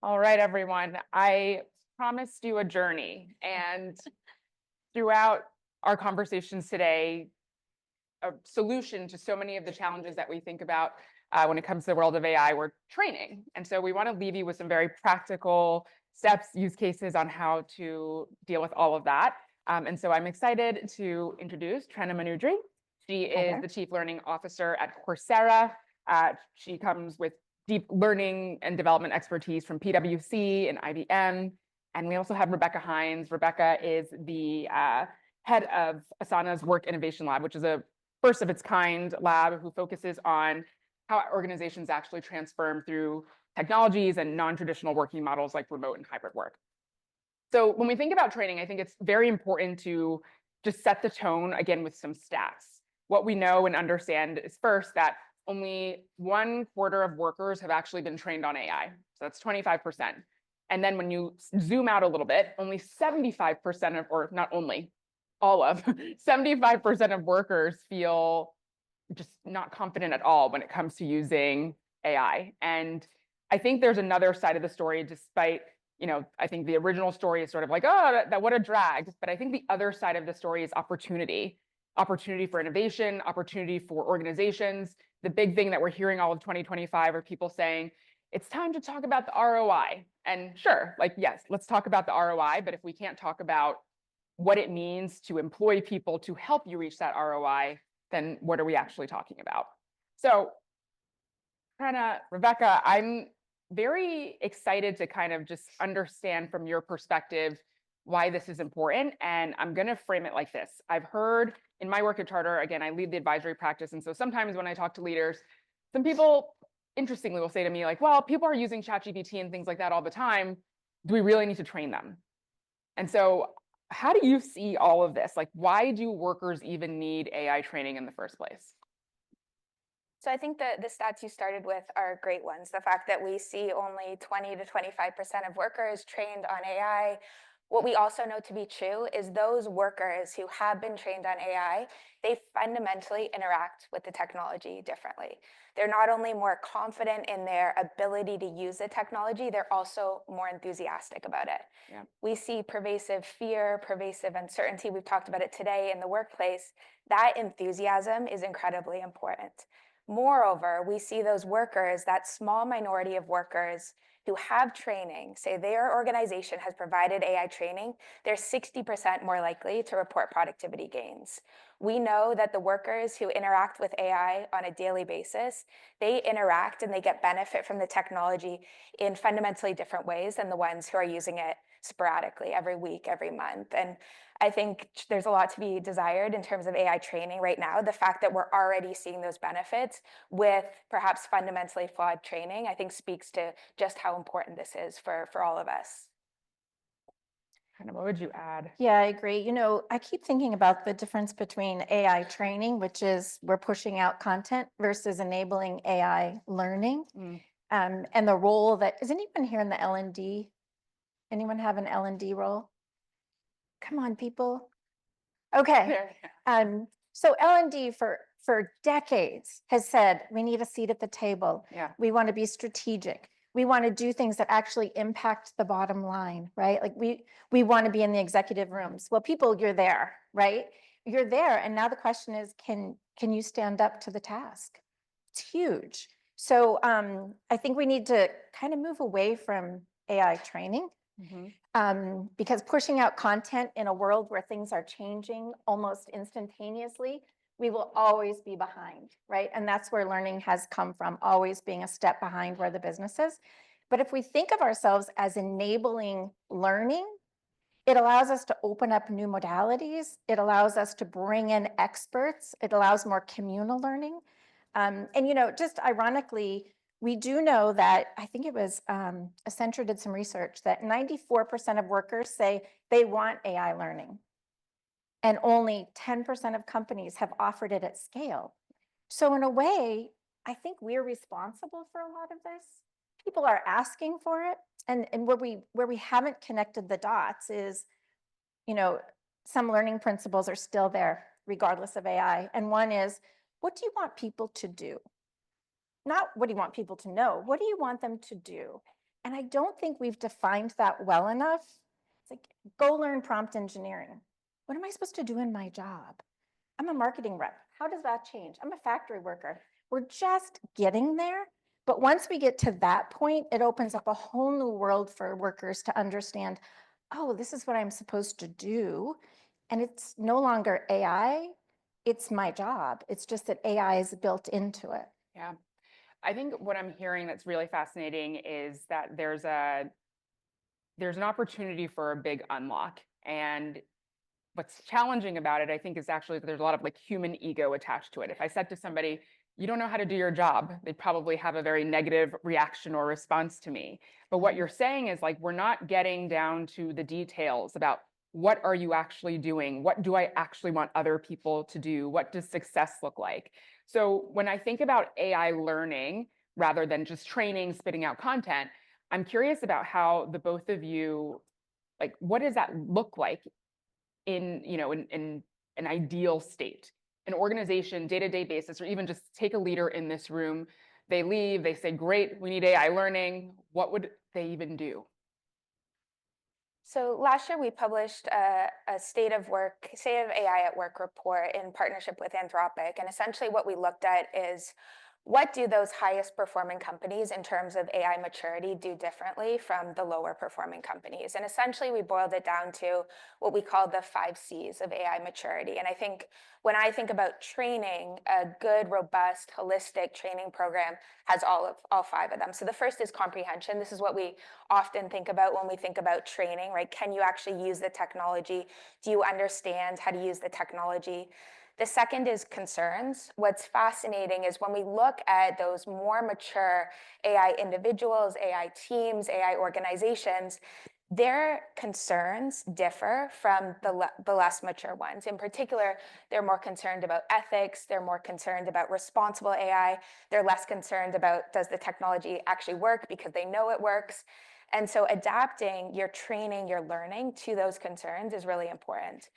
All right, everyone. I promised you a journey, and throughout our conversations today, a solution to so many of the challenges that we think about when it comes to the world of AI, we're training. And so we want to leave you with some very practical steps, use cases on how to deal with all of that. And so I'm excited to introduce Trena Minudri. She is the Chief Learning Officer at Coursera. She comes with deep learning and development expertise from PwC and IBM. And we also have Rebecca Hinds. Rebecca is the head of Asana's Work Innovation Lab, which is a first of its kind lab who focuses on how organizations actually transform through technologies and non-traditional working models like remote and hybrid work. So when we think about training, I think it's very important to just set the tone again with some stats. What we know and understand is first that only 1/4 of workers have actually been trained on AI. So that's 25%. And then when you zoom out a little bit, only 75% of, or not only, all of 75% of workers feel just not confident at all when it comes to using AI. And I think there's another side of the story, despite, I think the original story is sort of like, oh, that what a drag. But I think the other side of the story is opportunity for innovation, opportunity for organizations. The big thing that we're hearing all of 2025 are people saying, it's time to talk about the ROI. And sure, like, yes, let's talk about the ROI. But if we can't talk about what it means to employ people to help you reach that ROI, then what are we actually talking about? So, Rebecca, I'm very excited to kind of just understand from your perspective why this is important. And I'm going to frame it like this. I've heard in my work at Charter, again, I lead the advisory practice. And so sometimes when I talk to leaders, some people, interestingly, will say to me like, well, people are using ChatGPT and things like that all the time. Do we really need to train them? And so how do you see all of this? Like, why do workers even need AI training in the first place? So I think that the stats you started with are great ones. The fact that we see only 20 to 25% of workers trained on AI. What we also know to be true is those workers who have been trained on AI, they fundamentally interact with the technology differently. They're not only more confident in their ability to use the technology, they're also more enthusiastic about it. Yeah. We see pervasive fear, pervasive uncertainty. We've talked about it today in the workplace. That enthusiasm is incredibly important. Moreover, we see those workers, that small minority of workers who have training, say their organization has provided AI training, they're 60% more likely to report productivity gains. We know that the workers who interact with AI on a daily basis, they interact and they get benefit from the technology in fundamentally different ways than the ones who are using it sporadically every week, every month. And I think there's a lot to be desired in terms of AI training right now. The fact that we're already seeing those benefits with perhaps fundamentally flawed training, I think speaks to just how important this is for all of us. What would you add? Yeah, I agree. I keep thinking about the difference between AI training, which is we're pushing out content, versus enabling AI learning. And the role that, is anyone here in the L&D? Anyone have an L&D role? Come on, people. Okay. So L&D for decades has said we need a seat at the table. Yeah. We want to be strategic. We want to do things that actually impact the bottom line, right? Like we want to be in the executive rooms. Well, people, you're there, right? You're there. And now the question is, can you stand up to the task? It's huge. So I think we need to kind of move away from AI training. Because pushing out content in a world where things are changing almost instantaneously, we will always be behind, right? And that's where learning has come from, always being a step behind where the business is. But if we think of ourselves as enabling learning, it allows us to open up new modalities. It allows us to bring in experts. It allows more communal learning. And just ironically, we do know that, I think it was Accenture did some research, that 94% of workers say they want AI learning. And only 10% of companies have offered it at scale. So in a way, I think we're responsible for a lot of this. People are asking for it. And where we haven't connected the dots is, some learning principles are still there, regardless of AI. And one is, what do you want people to do? Not what do you want people to know? What do you want them to do? And I don't think we've defined that well enough. It's like, go learn prompt engineering. What am I supposed to do in my job? I'm a marketing rep. How does that change? I'm a factory worker. We're just getting there. But once we get to that point, it opens up a whole new world for workers to understand, oh, this is what I'm supposed to do. And it's no longer AI, it's my job. It's just that AI is built into it. Yeah. I think what I'm hearing that's really fascinating is that there's an opportunity for a big unlock. And what's challenging about it, I think, is actually that there's a lot of like human ego attached to it. If I said to somebody, you don't know how to do your job, they'd probably have a very negative reaction or response to me. But what you're saying is like, we're not getting down to the details about what are you actually doing? What do I actually want other people to do? What does success look like? So when I think about AI learning, rather than just training, spitting out content, I'm curious about how the both of you, like, what does that look like in, you know, in an ideal state? An organization, day-to-day basis, or even just take a leader in this room, they leave, they say, great, we need AI learning. What would they even do? So last year we published a state of AI at work report in partnership with Anthropic. And essentially what we looked at is, what do those highest performing companies in terms of AI maturity do differently from the lower performing companies? And essentially we boiled it down to what we call the 5 C's of AI maturity. And I think when I think about training, a good, robust, holistic training program has all 5 of them. So the first is comprehension. This is what we often think about when we think about training, right? Can you actually use the technology? Do you understand how to use the technology? The second is concerns. What's fascinating is when we look at those more mature AI individuals, AI teams, AI organizations, their concerns differ from the less mature ones. In particular, they're more concerned about ethics, they're more concerned about responsible AI, they're less concerned about, does the technology actually work, because they know it works. And so adapting your training, your learning to those concerns is really important.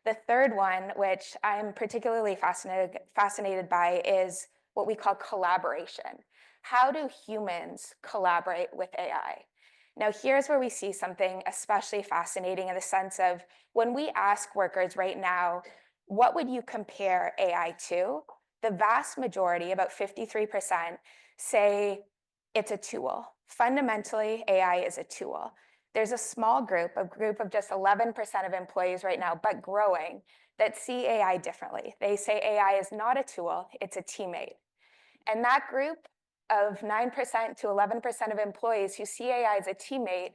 The third one, which I'm particularly fascinated by, is what we call collaboration. How do humans collaborate with AI? Now, here's where we see something especially fascinating in the sense of, when we ask workers right now, what would you compare AI to? The vast majority, about 53%, say it's a tool. Fundamentally, AI is a tool. There's a small group of just 11% of employees right now, but growing, that see AI differently. They say AI is not a tool, it's a teammate. And that group of 9% to 11% of employees who see AI as a teammate,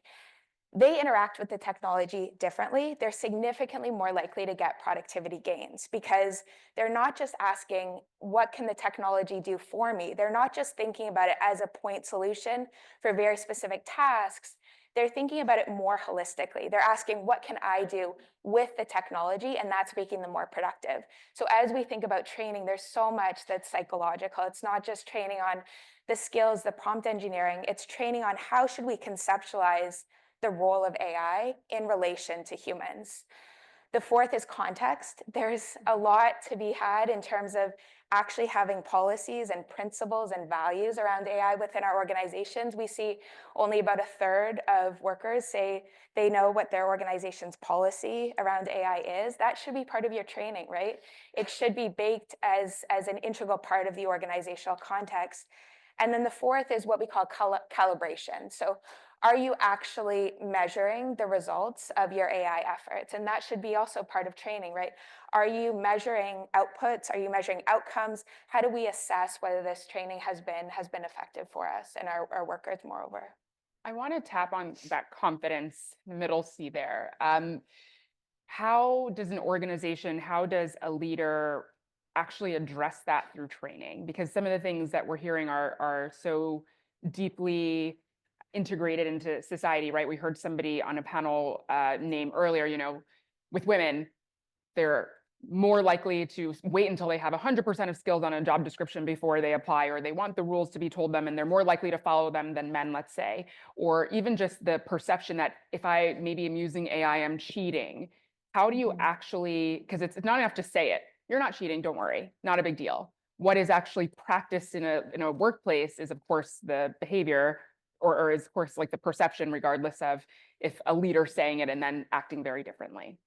they interact with the technology differently. They're significantly more likely to get productivity gains, because they're not just asking, what can the technology do for me? They're not just thinking about it as a point solution for very specific tasks. They're thinking about it more holistically. They're asking, what can I do with the technology? And that's making them more productive. So as we think about training, there's so much that's psychological. It's not just training on the skills, the prompt engineering. It's training on how should we conceptualize the role of AI in relation to humans. The fourth is context. There's a lot to be had in terms of actually having policies and principles and values around AI within our organizations. We see only about 1/3 of workers say they know what their organization's policy around AI is. That should be part of your training, right? It should be baked as an integral part of the organizational context. And then the fourth is what we call calibration. So are you actually measuring the results of your AI efforts? And that should be also part of training, right? Are you measuring outputs? Are you measuring outcomes? How do we assess whether this training has been effective for us and our workers, moreover? I want to tap on that confidence, the middle C there. How does an organization, how does a leader actually address that through training? Because some of the things that we're hearing are so deeply integrated into society, right? We heard somebody on a panel name earlier, you know, with women, they're more likely to wait until they have 100% of skills on a job description before they apply, or they want the rules to be told them and they're more likely to follow them than men, let's say. Or even just the perception that if I maybe am using AI, I'm cheating. How do you actually, because it's not enough to say it, you're not cheating, don't worry, not a big deal. What is actually practiced in a workplace is, of course, the behavior. or is, of course, like the perception, regardless of if a leader saying it and then acting very differently?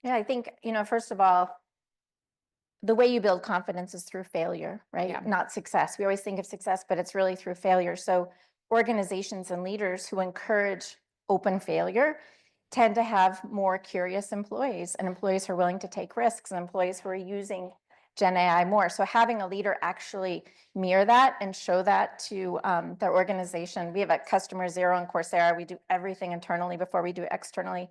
Yeah, I think, first of all, the way you build confidence is through failure, right? Yeah. Not success. We always think of success, but it's really through failure. So organizations and leaders who encourage open failure tend to have more curious employees and employees who are willing to take risks and employees who are using Gen AI more. So having a leader actually mirror that and show that to their organization. We have a customer zero in Coursera. We do everything internally before we do externally.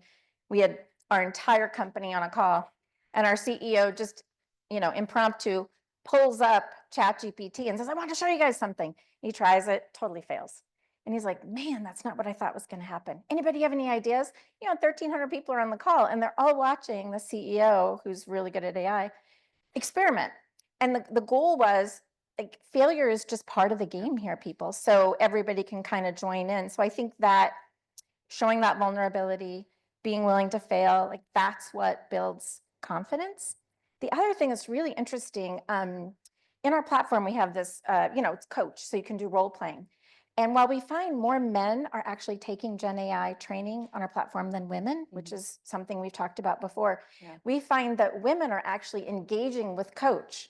We had our entire company on a call, and our CEO just, impromptu pulls up ChatGPT and says, I want to show you guys something. He tries it, totally fails. And he's like, man, that's not what I thought was going to happen. Anybody have any ideas? 1,300 people are on the call and they're all watching the CEO, who's really good at AI, experiment. And the goal was, like, failure is just part of the game here, people. So everybody can kind of join in. So I think that showing that vulnerability, being willing to fail, like, that's what builds confidence. The other thing that's really interesting, in our platform, we have this, it's coach, so you can do role playing. And while we find more men are actually taking Gen AI training on our platform than women, which is something we've talked about before, we find that women are actually engaging with coach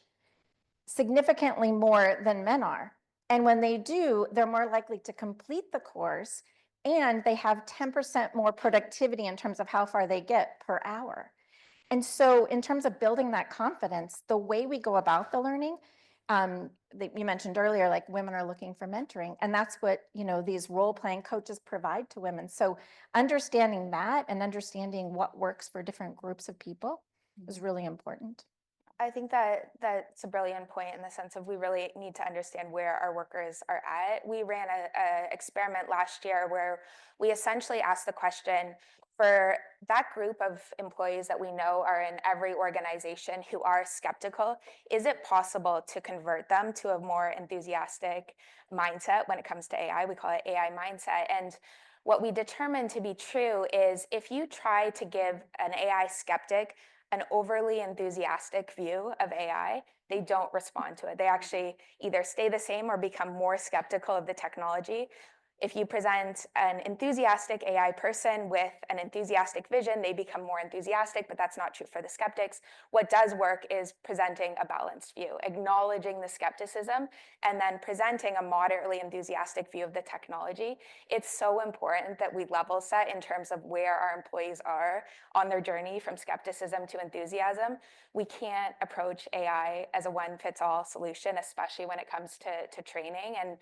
significantly more than men are. And when they do, they're more likely to complete the course, and they have 10% more productivity in terms of how far they get per hour. And so in terms of building that confidence, the way we go about the learning, that you mentioned earlier, like, women are looking for mentoring, and that's what, these role-playing coaches provide to women. So understanding that and understanding what works for different groups of people is really important. I think that that's a brilliant point, in the sense of we really need to understand where our workers are at. We ran a experiment last year where we essentially asked the question, for that group of employees that we know are in every organization who are skeptical, is it possible to convert them to a more enthusiastic mindset when it comes to AI? We call it AI mindset. And what we determined to be true is, if you try to give an AI skeptic an overly enthusiastic view of AI, they don't respond to it. They actually either stay the same or become more skeptical of the technology. If you present an enthusiastic AI person with an enthusiastic vision, they become more enthusiastic, but that's not true for the skeptics. What does work is presenting a balanced view, acknowledging the skepticism, and then presenting a moderately enthusiastic view of the technology. It's so important that we level set in terms of where our employees are on their journey from skepticism to enthusiasm. We can't approach AI as a one-fits-all solution, especially when it comes to training. And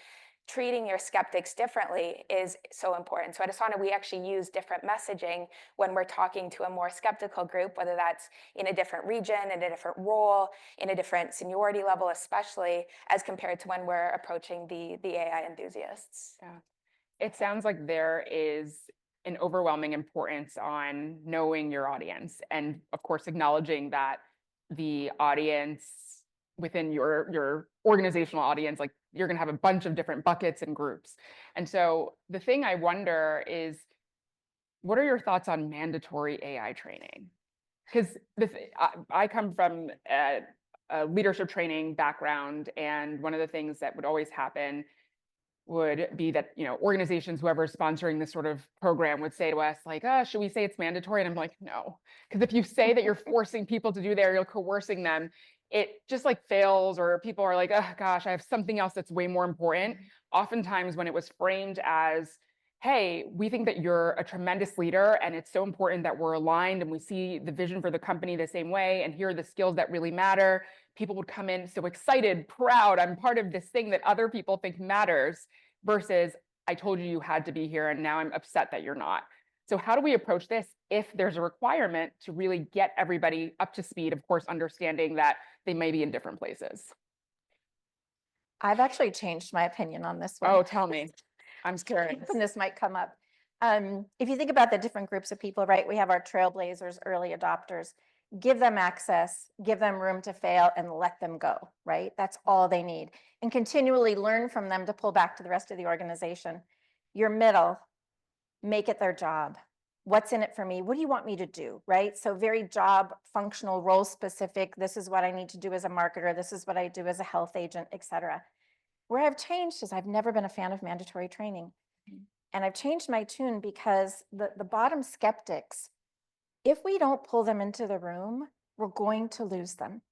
treating your skeptics differently is so important. So at Asana, we actually use different messaging when we're talking to a more skeptical group, whether that's in a different region, in a different role, in a different seniority level, especially as compared to when we're approaching the AI enthusiasts. Yeah. It sounds like there is an overwhelming importance on knowing your audience, and of course, acknowledging that the audience within your organizational audience, like, you're going to have a bunch of different buckets and groups. And so the thing I wonder is, what are your thoughts on mandatory AI training? Because I come from a leadership training background, and one of the things that would always happen would be that, organizations, whoever's sponsoring this sort of program, would say to us, like, should we say it's mandatory? And I'm like, no, because if you say that you're forcing people to do that, you're coercing them, it just like fails, or people are like, oh gosh, I have something else that's way more important. Oftentimes when it was framed as, hey, we think that you're a tremendous leader, and it's so important that we're aligned and we see the vision for the company the same way, and here are the skills that really matter, people would come in so excited, proud, I'm part of this thing that other people think matters, versus, I told you you had to be here, and now I'm upset that you're not. So how do we approach this if there's a requirement to really get everybody up to speed, of course, understanding that they may be in different places? I've actually changed my opinion on this one. Oh, tell me. I'm scared. And this might come up. If you think about the different groups of people, right? We have our trailblazers, early adopters. Give them access, give them room to fail, and let them go, right? That's all they need. And continually learn from them to pull back to the rest of the organization. Your middle, make it their job. What's in it for me? What do you want me to do, right? So very job, functional, role specific. This is what I need to do as a marketer. This is what I do as a health agent, et cetera. Where I've changed is I've never been a fan of mandatory training. Mhm. And I've changed my tune because the bottom skeptics, if we don't pull them into the room, we're going to lose them.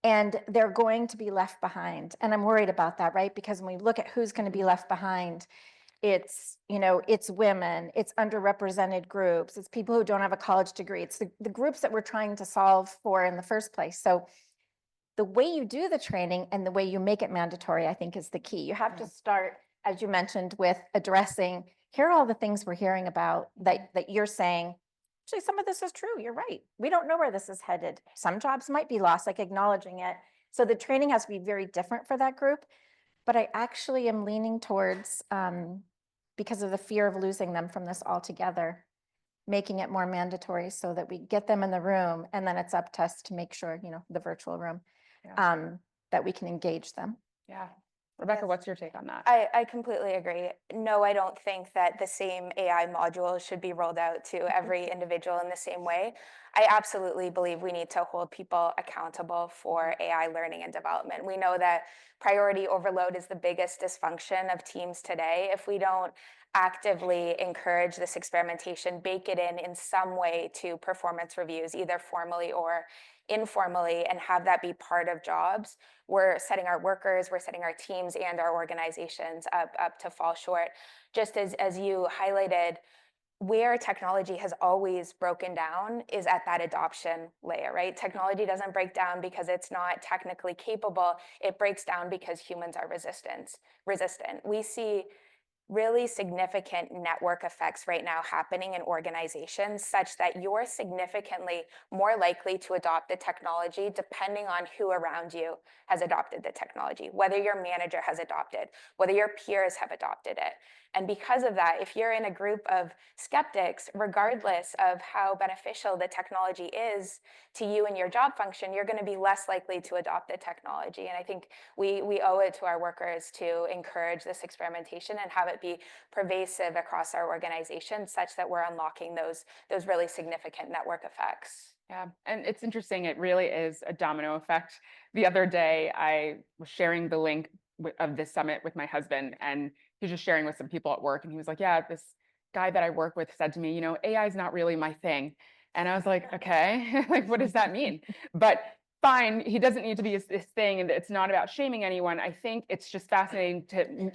And they're going to be left behind. And I'm worried about that, right? Because when we look at who's going to be left behind, it's, it's women, it's underrepresented groups, it's people who don't have a college degree, it's the groups that we're trying to solve for in the first place. So the way you do the training and the way you make it mandatory, I think, is the key. You have to start, as you mentioned, with addressing, here are all the things we're hearing about that you're saying, actually, some of this is true. You're right. We don't know where this is headed. Some jobs might be lost, like acknowledging it. So the training has to be very different for that group. But I actually am leaning towards, because of the fear of losing them from this altogether, making it more mandatory so that we get them in the room, and then it's up to us to make sure, the virtual room, Yeah. that we can engage them. Yeah. Rebecca, Yes. what's your take on that? I completely agree. No, I don't think that the same AI module should be rolled out to every individual in the same way. I absolutely believe we need to hold people accountable for AI learning and development. We know that priority overload is the biggest dysfunction of teams today. If we don't actively encourage this experimentation, bake it in some way to performance reviews, either formally or informally, and have that be part of jobs, we're setting our workers, we're setting our teams and our organizations up to fall short. Just as you highlighted, where technology has always broken down is at that adoption layer, right? Technology doesn't break down because it's not technically capable. It breaks down because humans are resistant. We see really significant network effects right now happening in organizations such that you're significantly more likely to adopt the technology depending on who around you has adopted the technology, whether your manager has adopted, whether your peers have adopted it. And because of that, if you're in a group of skeptics, regardless of how beneficial the technology is to you and your job function, you're going to be less likely to adopt the technology. And I think we owe it to our workers to encourage this experimentation and have it be pervasive across our organization such that we're unlocking those really significant network effects. Yeah, and it's interesting. It really is a domino effect. The other day, I was sharing the link of this summit with my husband, and he was just sharing with some people at work, and he was like, yeah, this guy that I work with said to me, AI is not really my thing. And I was like, okay, like, what does that mean? But fine, he doesn't need to be this thing, and it's not about shaming anyone. I think it's just fascinating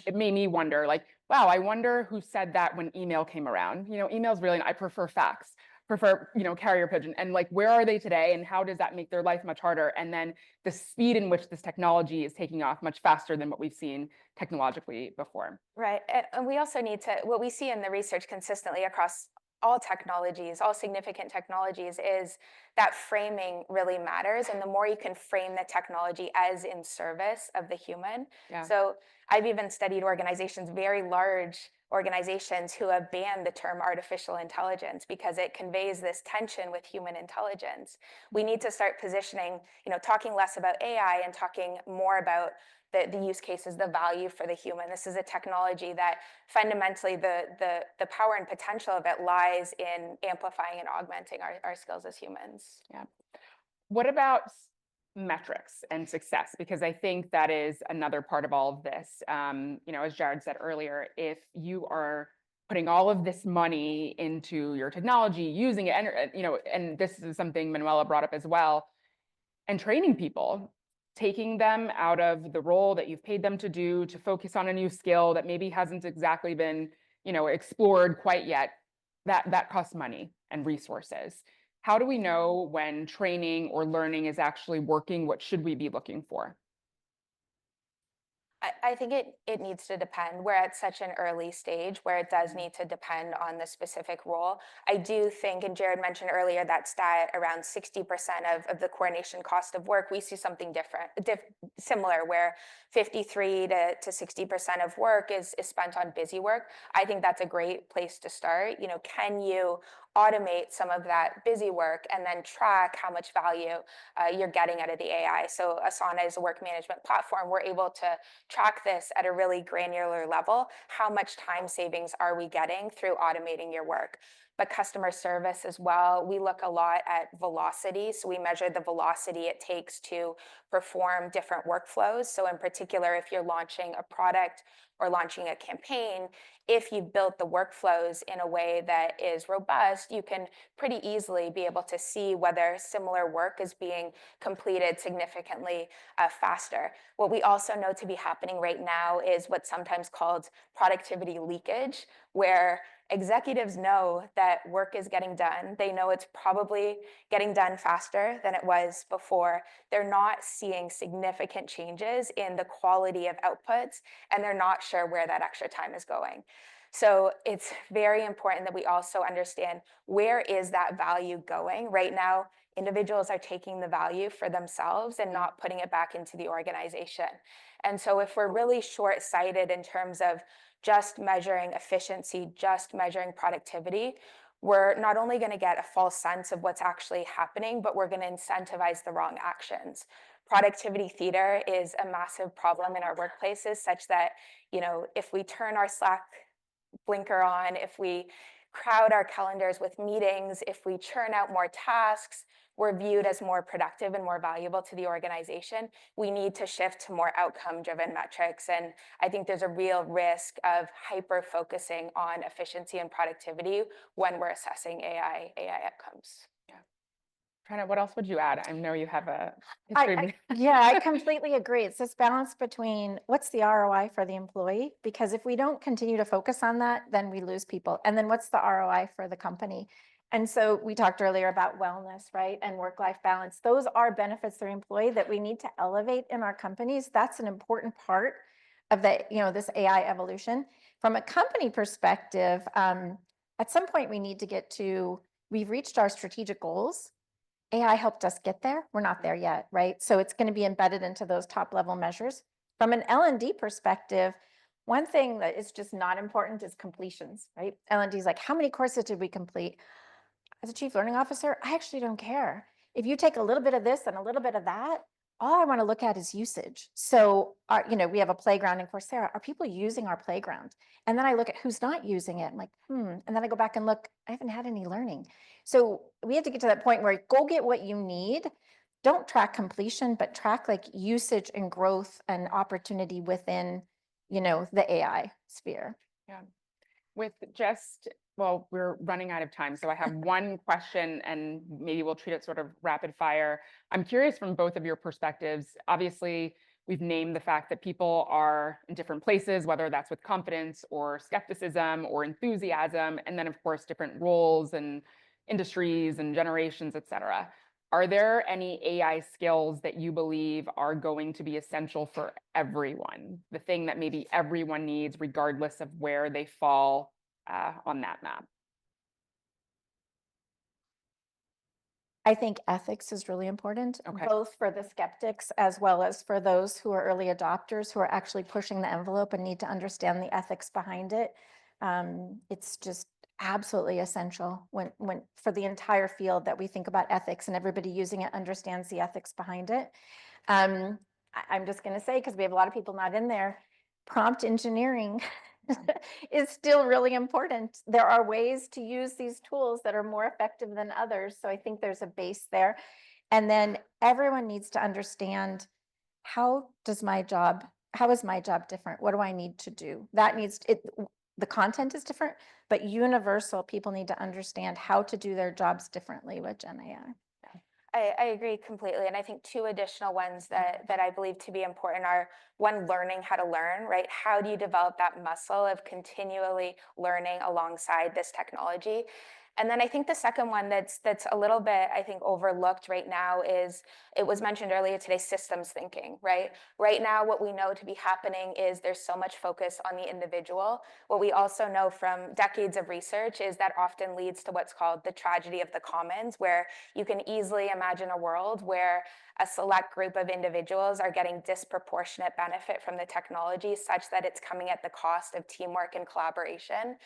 it made me wonder, like, wow, I wonder who said that when email came around. Email's really, I prefer fax, prefer, carrier pigeon, and like, where are they today, and how does that make their life much harder? And then the speed in which this technology is taking off much faster than what we've seen technologically before. Right. And we also need to, what we see in the research consistently across all technologies, all significant technologies, is that framing really matters. And the more you can frame the technology as in service of the human. Yeah. So I've even studied organizations, very large organizations, who have banned the term artificial intelligence because it conveys this tension with human intelligence. We need to start positioning, talking less about AI and talking more about the use cases, the value for the human. This is a technology that fundamentally the power and potential of it lies in amplifying and augmenting our skills as humans. Yeah. What about metrics and success? Because I think that is another part of all of this. As Jared said earlier, if you are putting all of this money into your technology, using it, and this is something Manuela brought up as well, and training people, taking them out of the role that you've paid them to do to focus on a new skill that maybe hasn't exactly been, explored quite yet, that costs money and resources. How do we know when training or learning is actually working? What should we be looking for? I think it needs to depend. We're at such an early stage where it does need to depend on the specific role. I do think, and Jared mentioned earlier that stat, around 60% of the coordination cost of work, we see something similar, where 53 to 60% of work is spent on busy work. I think that's a great place to start. Can you automate some of that busy work and then track how much value you're getting out of the AI? So Asana is a work management platform. We're able to track this at a really granular level. How much time savings are we getting through automating your work? but customer service as well. We look a lot at velocity. So we measure the velocity it takes to perform different workflows. So in particular, if you're launching a product or launching a campaign, if you built the workflows in a way that is robust, you can pretty easily be able to see whether similar work is being completed significantly faster. What we also know to be happening right now is what's sometimes called productivity leakage, where executives know that work is getting done. They know it's probably getting done faster than it was before. They're not seeing significant changes in the quality of outputs, and they're not sure where that extra time is going. So it's very important that we also understand, where is that value going? Right now, individuals are taking the value for themselves and not putting it back into the organization. And so if we're really short-sighted in terms of just measuring efficiency, just measuring productivity, we're not only going to get a false sense of what's actually happening, but we're going to incentivize the wrong actions. Productivity theater is a massive problem in our workplaces, such that, if we turn our Slack blinker on, if we crowd our calendars with meetings, if we churn out more tasks, we're viewed as more productive and more valuable to the organization. We need to shift to more outcome-driven metrics. And I think there's a real risk of hyper-focusing on efficiency and productivity when we're assessing AI outcomes. Trena, what else would you add? I know you have a history. Yeah, I completely agree. It's this balance between what's the ROI for the employee? Because if we don't continue to focus on that, then we lose people. And then what's the ROI for the company? And so we talked earlier about wellness, right? And work-life balance. Those are benefits for the employee that we need to elevate in our companies. That's an important part of this AI evolution. From a company perspective, at some point we need to get to, we've reached our strategic goals. AI helped us get there. We're not there yet, right? So it's going to be embedded into those top level measures. From an L&D perspective, one thing that is just not important is completions, right? L&D is like, how many courses did we complete? As a chief learning officer, I actually don't care. If you take a little bit of this and a little bit of that, all I want to look at is usage. So, we have a playground in Coursera. Are people using our playground? And then I look at who's not using it. I'm like, And then I go back and look, I haven't had any learning. So we have to get to that point where go get what you need. Don't track completion, but track like usage and growth and opportunity within, the AI sphere. Yeah. Well, we're running out of time. So I have one question, and maybe we'll treat it sort of rapid fire. I'm curious from both of your perspectives. Obviously, we've named the fact that people are in different places, whether that's with confidence or skepticism or enthusiasm, and then of course, different roles and industries and generations, et cetera. Are there any AI skills that you believe are going to be essential for everyone? The thing that maybe everyone needs, regardless of where they fall on that map? I think ethics is really important, both for the skeptics as well as for those who are early adopters who are actually pushing the envelope and need to understand the ethics behind it. It's just absolutely essential when for the entire field that we think about ethics, and everybody using it understands the ethics behind it. I'm just going to say, because we have a lot of people not in there, prompt engineering is still really important. There are ways to use these tools that are more effective than others. So I think there's a base there. And then everyone needs to understand, how is my job different? What do I need to do? The content is different, but universal, people need to understand how to do their jobs differently with Gen AI. I agree completely. And I think two additional ones that I believe to be important are, one, learning how to learn, right? How do you develop that muscle of continually learning alongside this technology? And then I think the second one that's a little bit, I think, overlooked right now is, it was mentioned earlier today, systems thinking, right? Right now, what we know to be happening is there's so much focus on the individual. What we also know from decades of research is that often leads to what's called the tragedy of the commons, where you can easily imagine a world where a select group of individuals are getting disproportionate benefit from the technology, such that it's coming at the cost of teamwork and collaboration.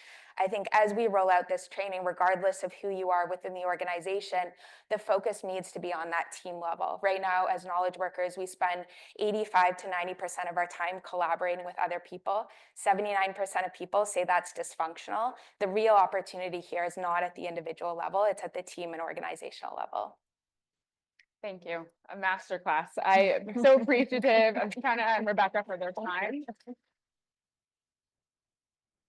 I think as we roll out this training, regardless of who you are within the organization, the focus needs to be on that team level. Right now, as knowledge workers, we spend 85 to 90% of our time collaborating with other people. 79% of people say that's dysfunctional. The real opportunity here is not at the individual level, it's at the team and organizational level. Thank you. A masterclass. I'm so appreciative of Trena and Rebecca for their time.